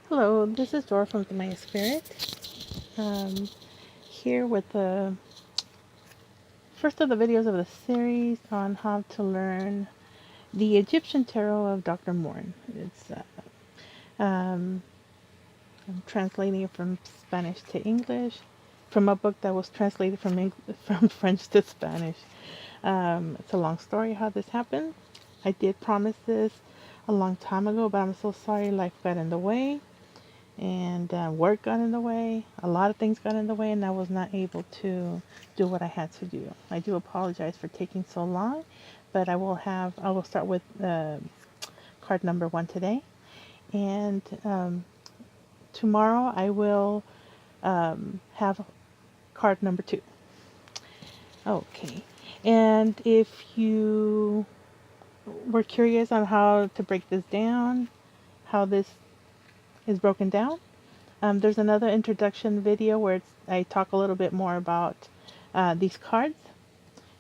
Hello, this is Dora from the Maya Spirit. Here with the first of the videos of the series on how to learn the Egyptian Tarot of Dr. Moorne. I'm translating it from Spanish to English from a book that was translated from French to Spanish. It's a long story how this happened. I did promise this a long time ago, but I'm so sorry life got in the way. And work got in the way. A lot of things got in the way, and I was not able to do what I had to do. I do apologize for taking so long, but I will start with card number 1 today, and tomorrow I will have card number 2. Okay, and if you were curious on how to break this down, how this is broken down, there's another introduction video where I talk a little bit more about these cards,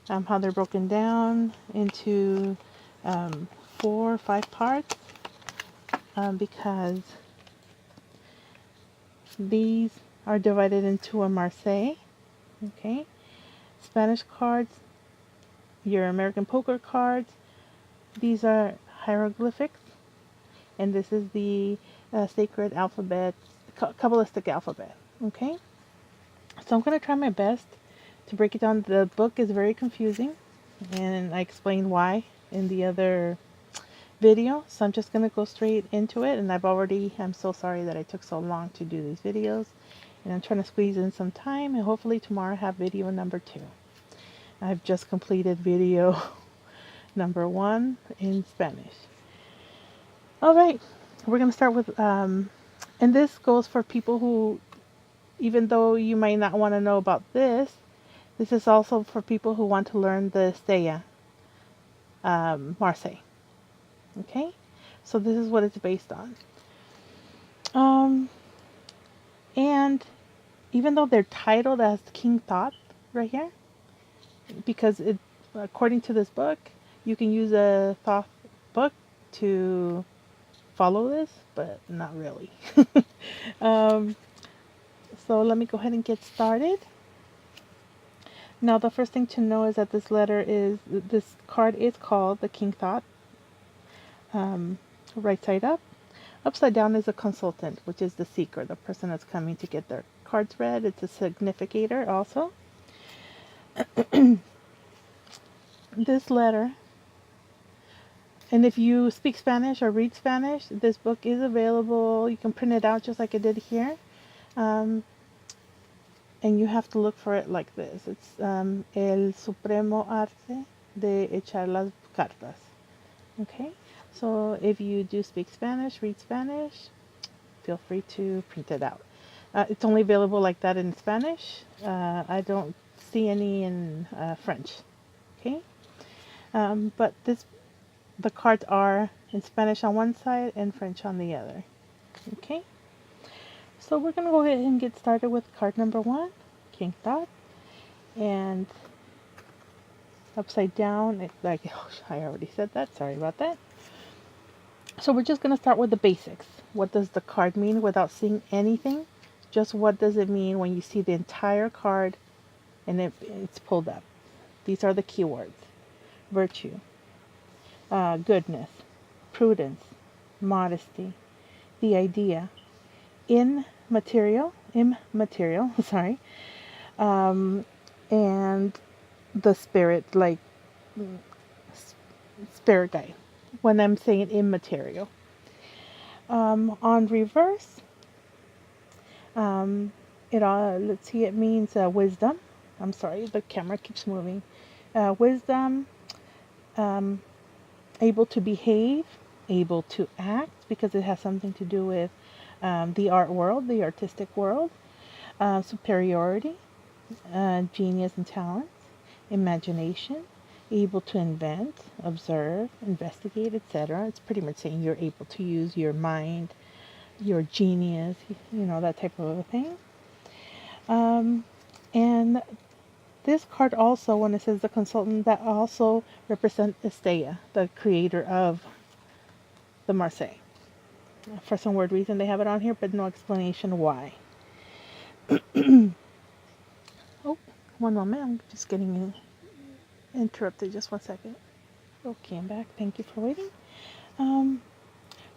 how they're broken down into 4 or 5 parts, because these are divided into a Marseille, okay, Spanish cards, your American poker cards, these are hieroglyphics, and this is the sacred alphabet, Kabbalistic alphabet, okay? So I'm going to try my best to break it down. The book is very confusing, and I explained why in the other video, so I'm just going to go straight into it, and I'm so sorry that I took so long to do these videos, and I'm trying to squeeze in some time, and hopefully tomorrow I have video number 2. I've just completed video number 1 in Spanish. Alright, we're going to start with, and this goes for people who, even though you might not want to know about this is also for people who want to learn the Etteilla, Marseille. Okay, so this is what it's based on. And even though they're titled as King Thought right here, because according to this book, you can use a Thoth book to follow this, but not really. So let me go ahead and get started. Now, the first thing to know is that this card is called the King Thought. Right side up. Upside down is a consultant, which is the seeker, the person that's coming to get their cards read. It's a significator also. This letter, and if you speak Spanish or read Spanish, this book is available. You can print it out just like I did here. And you have to look for it like this. It's El Supremo Arte de Echar las Cartas. Okay, so if you do speak Spanish, read Spanish, feel free to print it out. It's only available like that in Spanish. I don't see any in French. Okay, but the cards are in Spanish on one side and French on the other. Okay. So we're going to go ahead and get started with card number 1, King Thought, and upside down, I already said that, sorry about that. So we're just going to start with the basics. What does the card mean without seeing anything? Just what does it mean when you see the entire card and it's pulled up? These are the keywords: virtue, goodness, prudence, modesty, the idea, immaterial, sorry, and the spirit, like spirit guide, when I'm saying immaterial. On reverse, let's see, it means wisdom. I'm sorry, the camera keeps moving. Wisdom, able to behave, able to act, because it has something to do with the art world, the artistic world, superiority, genius and talents, imagination, able to invent, observe, investigate, etc. It's pretty much saying you're able to use your mind, your genius, that type of a thing. And this card also, when it says the consultant, that also represents Etteilla, the creator of the Marseille. For some weird reason, they have it on here, but no explanation why. Oh, one moment. I'm just getting interrupted. Just one second. Okay, I'm back. Thank you for waiting. Um,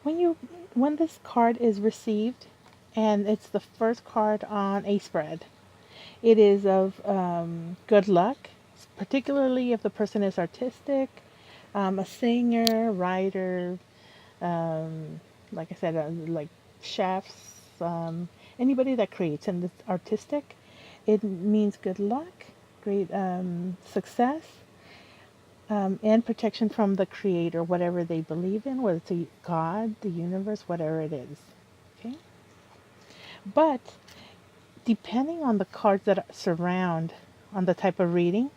when this card is received, and it's the first card on a spread, it is of good luck, particularly if the person is artistic, a singer, writer, like I said, like chefs, anybody that creates and is artistic. It means good luck, great success, and protection from the creator, whatever they believe in, whether it's a God, the universe, whatever it is. Okay? But depending on the cards that surround on the type of reading,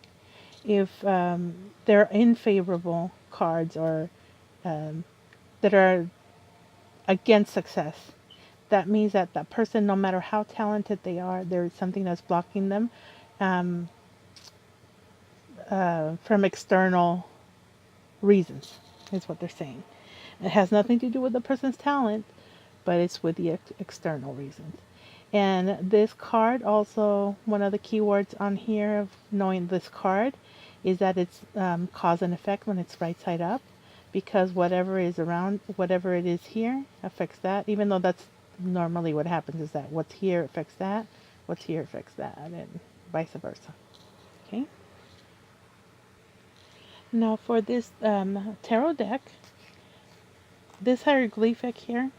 if they're unfavorable cards or that are against success, that means that that person, no matter how talented they are, there's something that's blocking them um, from external reasons, is what they're saying. It has nothing to do with the person's talent, but it's with the external reasons. And this card also, one of the keywords on here of knowing this card is that it's cause and effect when it's right side up, because whatever is around, whatever it is here affects that, even though that's normally what happens, is that what's here affects that, what's here affects that, and vice versa. Okay. Now for this tarot deck, this hieroglyphic here,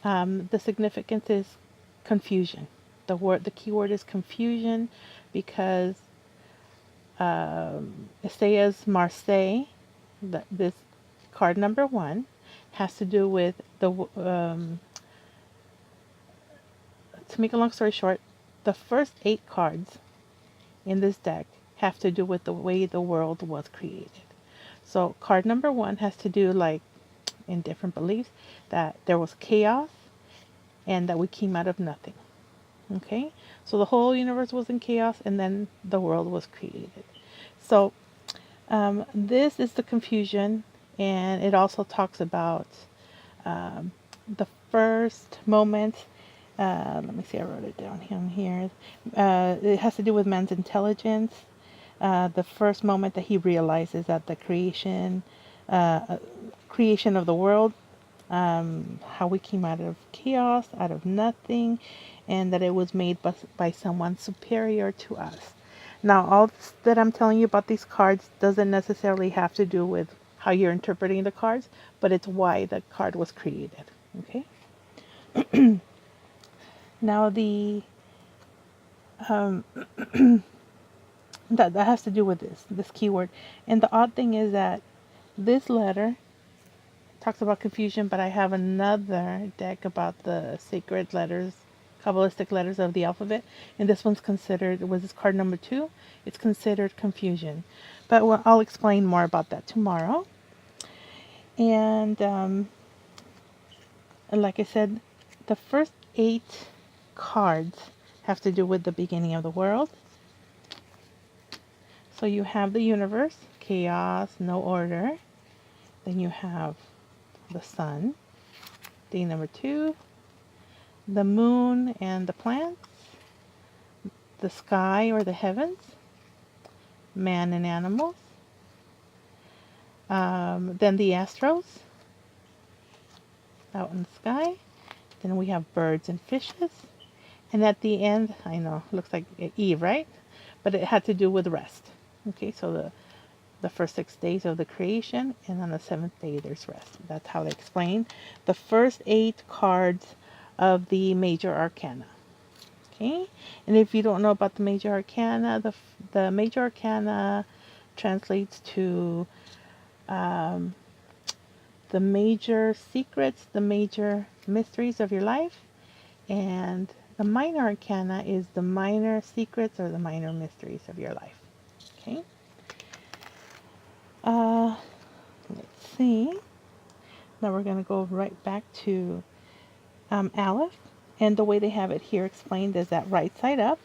the significance is confusion. The keyword is confusion, because Etteilla's Marseille, this card number 1, has to do with the. To make a long story short, the first 8 cards in this deck have to do with the way the world was created. So card number 1 has to do, like in different beliefs, that there was chaos and that we came out of nothing. Okay, so the whole universe was in chaos and then the world was created. So this is the confusion, and it also talks about the first moment. Let me see, I wrote it down here. It has to do with man's intelligence. The first moment that he realizes that the creation of the world, how we came out of chaos, out of nothing, and that it was made by someone superior to us. Now, all that I'm telling you about these cards doesn't necessarily have to do with how you're interpreting the cards, but it's why the card was created. Okay? Now, the that has to do with this keyword. And the odd thing is that this letter talks about confusion, but I have another deck about the sacred letters, Kabbalistic letters of the alphabet, and this one's considered, was this card number 2, it's considered confusion. But I'll explain more about that tomorrow. And like I said, the first 8 cards have to do with the beginning of the world. So you have the universe, chaos, no order. Then you have the sun, day number 2, the moon and the plants, the sky or the heavens, man and animals, then the astros out in the sky, then we have birds and fishes, and at the end, I know, looks like Eve, right? But it had to do with rest. Okay, so the first 6 days of the creation, and on the 7th day there's rest. That's how they explain the first 8 cards of the major arcana. Okay, and if you don't know about the major arcana, the major arcana translates to the major secrets, the major mysteries of your life, and the minor arcana is the minor secrets or the minor mysteries of your life. Okay. Let's see. Now we're going to go right back to Aleph, and the way they have it here explained is that right side up.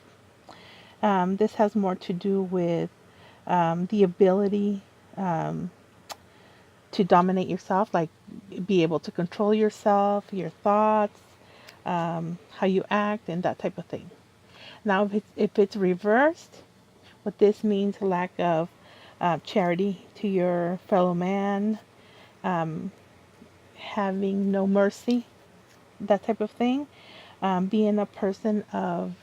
This has more to do with the ability to dominate yourself, like be able to control yourself, your thoughts, how you act, and that type of thing. Now, if it's reversed, what this means, lack of charity to your fellow man, having no mercy, that type of thing. Being a person of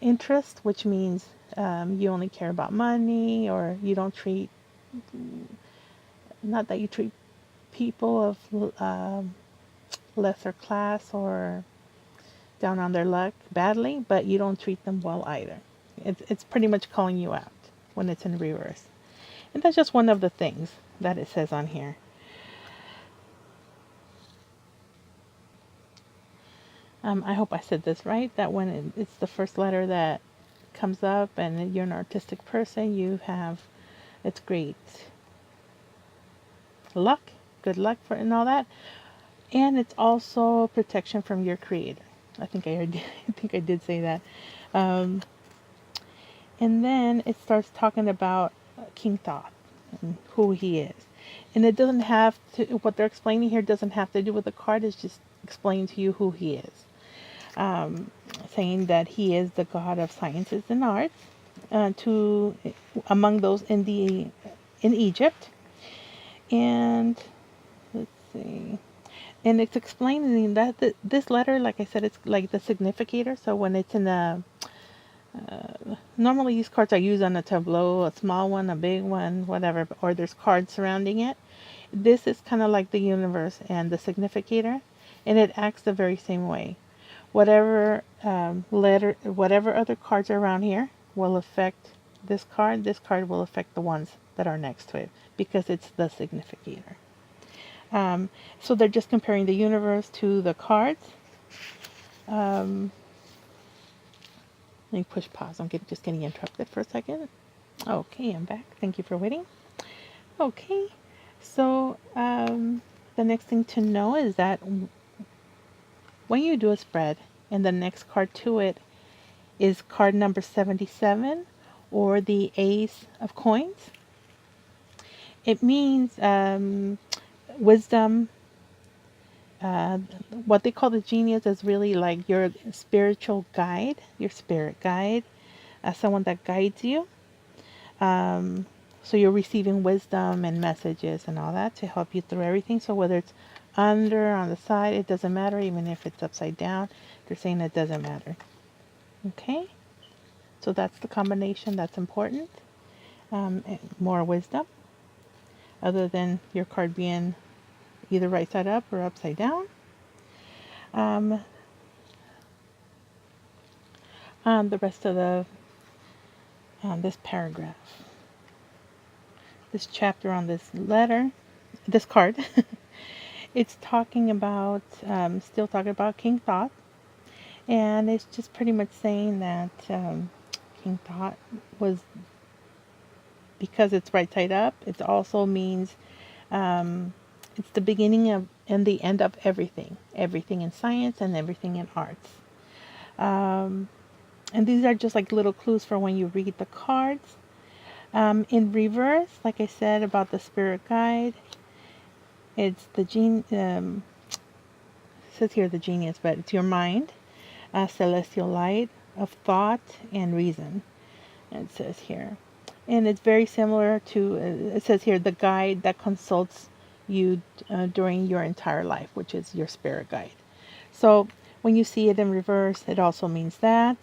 interest, which means you only care about money, or you don't treat, not that you treat people of lesser class or down on their luck badly, but you don't treat them well either. It's pretty much calling you out when it's in reverse. And that's just one of the things that it says on here. I hope I said this right, that when it's the first letter that comes up and you're an artistic person, you have, it's great luck, good luck for and all that. And it's also protection from your creator. I think I did say that. And then it starts talking about King Thoth and who he is. And it doesn't have to, what they're explaining here doesn't have to do with the card, it's just explaining to you who he is. Saying that he is the god of sciences and arts, among those in Egypt. And let's see. And it's explaining that this letter, like I said, it's like the significator. So when it's in a, normally these cards are used on a tableau, a small one, a big one, whatever, or there's cards surrounding it. This is kind of like the universe and the significator, and it acts the very same way. Whatever whatever other cards are around here will affect this card. This card will affect the ones that are next to it because it's the significator. So they're just comparing the universe to the cards. Let me push pause. I'm just getting interrupted for a second. Okay, I'm back. Thank you for waiting. Okay, so the next thing to know is that when you do a spread and the next card to it is card number 77 or the Ace of Coins, it means wisdom. What they call the genius is really like your spiritual guide, your spirit guide, someone that guides you. So you're receiving wisdom and messages and all that to help you through everything. So whether it's under, on the side, it doesn't matter. Even if it's upside down, they're saying it doesn't matter. Okay? So that's the combination that's important. More wisdom, other than your card being either right side up or upside down. The rest of the this paragraph, this chapter on this letter, this card, it's talking about, still talking about King Thoth, and it's just pretty much saying that King Thoth was, because it's right side up, it also means it's the beginning of and the end of everything in science and everything in arts. And these are just like little clues for when you read the cards. In reverse, like I said about the spirit guide, it's the it says here the genius, but it's your mind, celestial light of thought and reason. It says here, and it's very similar to, it says here, the guide that consults you during your entire life, which is your spirit guide. So when you see it in reverse, it also means that.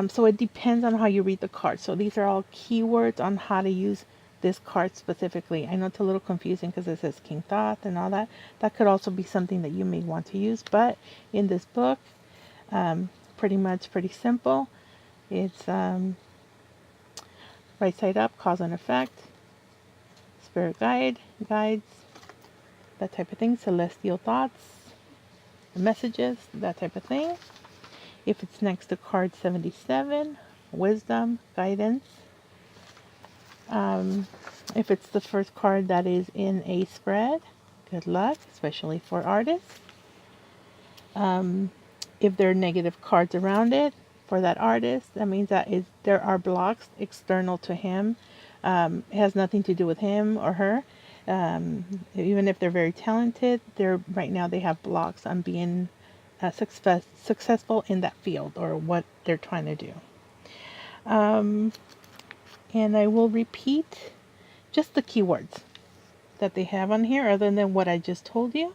So it depends on how you read the card. So these are all keywords on how to use this card specifically. I know it's a little confusing because it says King Thoth and all that. That could also be something that you may want to use. But in this book, pretty simple. It's right side up, cause and effect, spirit guides, that type of thing, celestial thoughts, messages, that type of thing. If it's next to card 77, wisdom, guidance. If it's the first card that is in a spread, good luck, especially for artists. If there are negative cards around it for that artist, that means that there are blocks external to him. It has nothing to do with him or her. Even if they're very talented, right now they have blocks on being successful in that field or what they're trying to do. And I will repeat just the keywords that they have on here other than what I just told you.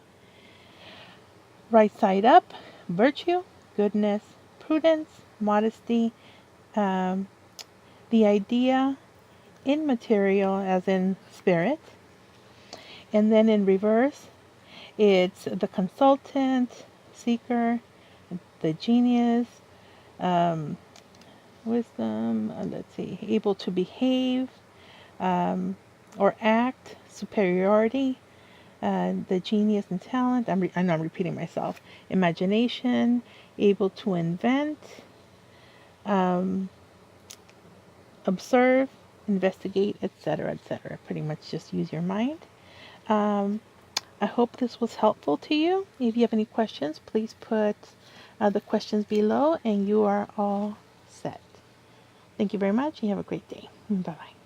Right side up, virtue, goodness, prudence, modesty, the idea, immaterial as in spirit. And then in reverse, it's the consultant, seeker, the genius, wisdom, let's see, able to behave or act, superiority, the genius and talent. I know I'm repeating myself. Imagination, able to invent, observe, investigate, etc., etc. Pretty much just use your mind. I hope this was helpful to you. If you have any questions, please put the questions below, and you are all set. Thank you very much, and you have a great day. Bye-bye.